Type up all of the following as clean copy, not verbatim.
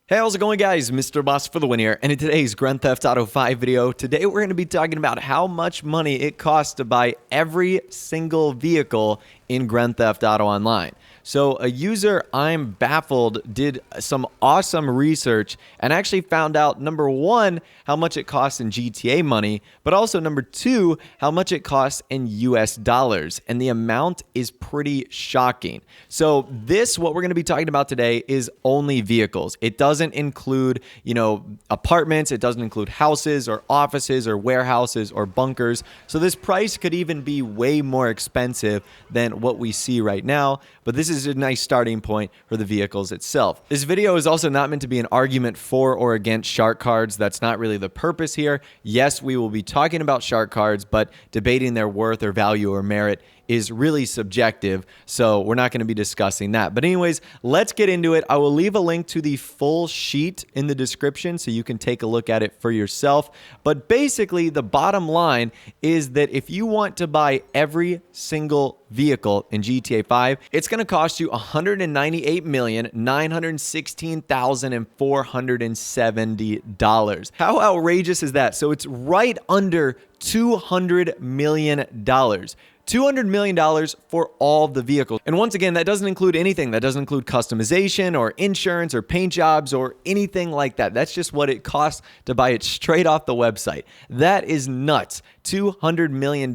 Hey, how's it going, guys? Mr. Boss for the win here, and in today's Grand Theft Auto 5 video, today we're going to be talking about how much money it costs to buy every single vehicle in Grand Theft Auto Online. So a user, I'm baffled, did some awesome research and actually found out, number one, how much it costs in GTA money, but also number two, how much it costs in US dollars. And the amount is pretty shocking. So what we're going to be talking about today is only vehicles. It doesn't include, apartments. It doesn't include houses or offices or warehouses or bunkers. So this price could even be way more expensive than what we see right now. But this is a nice starting point for the vehicles itself. This video is also not meant to be an argument for or against shark cards. That's not really the purpose here. Yes, we will be talking about shark cards, but debating their worth or value or merit is really subjective, so we're not going to be discussing that. But anyways, let's get into it. I will leave a link to the full sheet in the description so you can take a look at it for yourself. But basically, the bottom line is that if you want to buy every single vehicle in GTA 5, it's going to cost you $198,916,470. How outrageous is that? So it's right under $200 million. $200 million for all the vehicles. And once again, that doesn't include anything. That doesn't include customization or insurance or paint jobs or anything like that. That's just what it costs to buy it straight off the website. That is nuts. $200 million.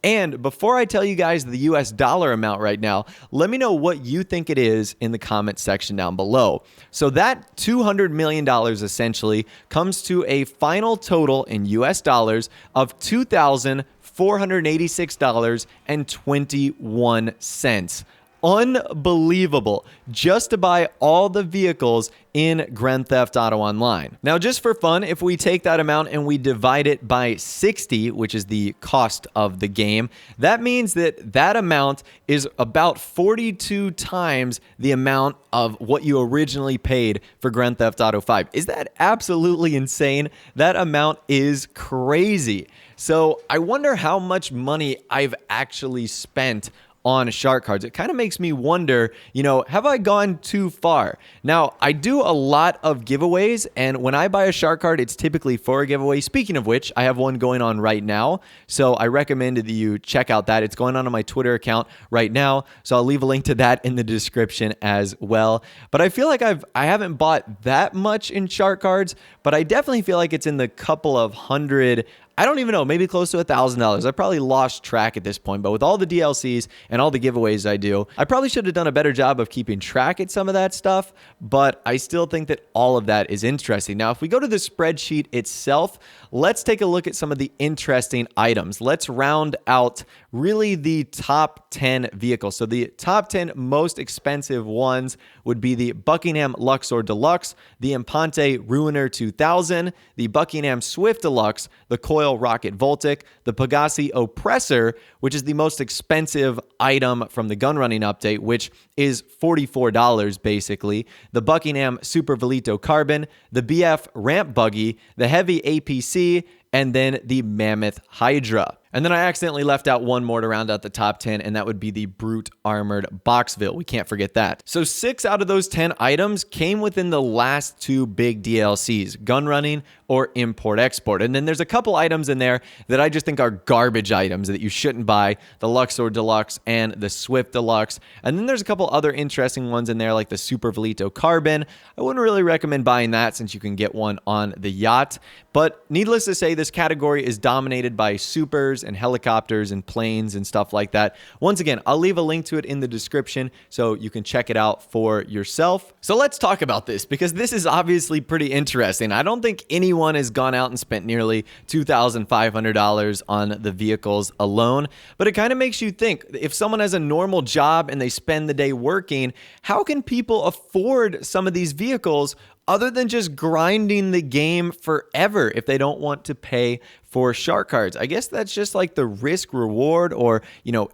And before I tell you guys the US dollar amount right now, let me know what you think it is in the comment section down below. So that $200 million essentially comes to a final total in US dollars of $2,486.21. Unbelievable, just to buy all the vehicles in Grand Theft Auto Online. Now, just for fun, if we take that amount and we divide it by 60, which is the cost of the game, that means that amount is about 42 times the amount of what you originally paid for Grand Theft Auto 5. Is that absolutely insane? That amount is crazy. So I wonder how much money I've actually spent on shark cards. It kind of makes me wonder, have I gone too far? Now, I do a lot of giveaways, and when I buy a shark card, it's typically for a giveaway. Speaking of which, I have one going on right now, so I recommend that you check out that. It's going on my Twitter account right now, so I'll leave a link to that in the description as well. But I feel like I haven't bought that much in shark cards, but I definitely feel like it's in the couple of hundred. I don't even know, maybe close to $1,000. I probably lost track at this point, but with all the DLCs and all the giveaways I do, I probably should have done a better job of keeping track at some of that stuff, but I still think that all of that is interesting. Now, if we go to the spreadsheet itself, let's take a look at some of the interesting items. Let's round out really the top 10 vehicles. So the top 10 most expensive ones would be the Buckingham Luxor Deluxe, the Impante Ruiner 2000, the Buckingham Swift Deluxe, the Coil Rocket Voltic, the Pegassi Oppressor, which is the most expensive item from the gun running update, which is $44 basically, the Buckingham Super Velito Carbon, the BF Ramp Buggy, the Heavy APC, and then the Mammoth Hydra. And then I accidentally left out one more to round out the top 10, and that would be the Brute Armored Boxville. We can't forget that. So 6 out of those 10 items came within the last 2 big DLCs, gun running or import-export. And then there's a couple items in there that I just think are garbage items that you shouldn't buy, the Luxor Deluxe and the Swift Deluxe. And then there's a couple other interesting ones in there like the Super Velito Carbon. I wouldn't really recommend buying that since you can get one on the yacht. But needless to say, this category is dominated by supers and helicopters and planes and stuff like that. Once again, I'll leave a link to it in the description so you can check it out for yourself. So let's talk about this because this is obviously pretty interesting. I don't think anyone has gone out and spent nearly $2,500 on the vehicles alone, but it kind of makes you think, if someone has a normal job and they spend the day working, how can people afford some of these vehicles other than just grinding the game forever if they don't want to pay for shark cards? I guess that's just like the risk reward or,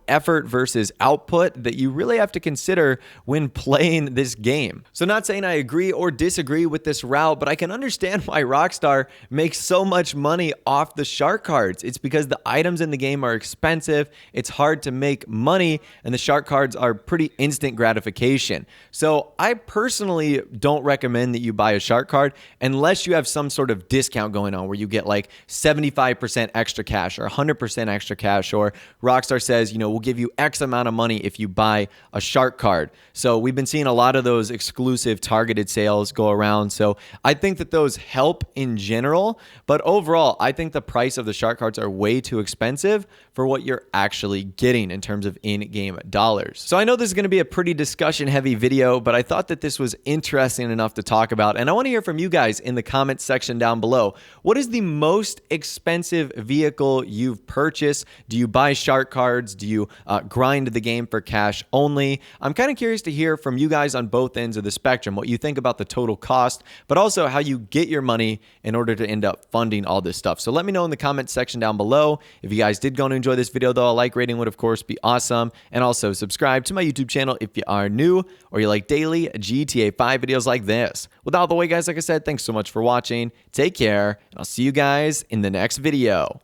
effort versus output that you really have to consider when playing this game. So not saying I agree or disagree with this route, but I can understand why Rockstar makes so much money off the shark cards. It's because the items in the game are expensive, it's hard to make money, and the shark cards are pretty instant gratification. So I personally don't recommend that you buy a shark card unless you have some sort of discount going on where you get like 75% extra cash or 100% extra cash, or Rockstar says, we'll give you X amount of money if you buy a shark card. So we've been seeing a lot of those exclusive targeted sales go around. So I think that those help in general, but overall, I think the price of the shark cards are way too expensive for what you're actually getting in terms of in-game dollars. So I know this is going to be a pretty discussion-heavy video, but I thought that this was interesting enough to talk about, and I want to hear from you guys in the comments section down below. What is the most expensive vehicle you've purchased? Do you buy shark cards? Do you grind the game for cash only? I'm kind of curious to hear from you guys on both ends of the spectrum, what you think about the total cost, but also how you get your money in order to end up funding all this stuff. So let me know in the comments section down below. If you guys did go and enjoy this video, though, a like rating would, of course, be awesome. And also subscribe to my YouTube channel if you are new or you like daily GTA 5 videos like this. With all the way, guys, like I said, thanks so much for watching. Take care, and I'll see you guys in the next video.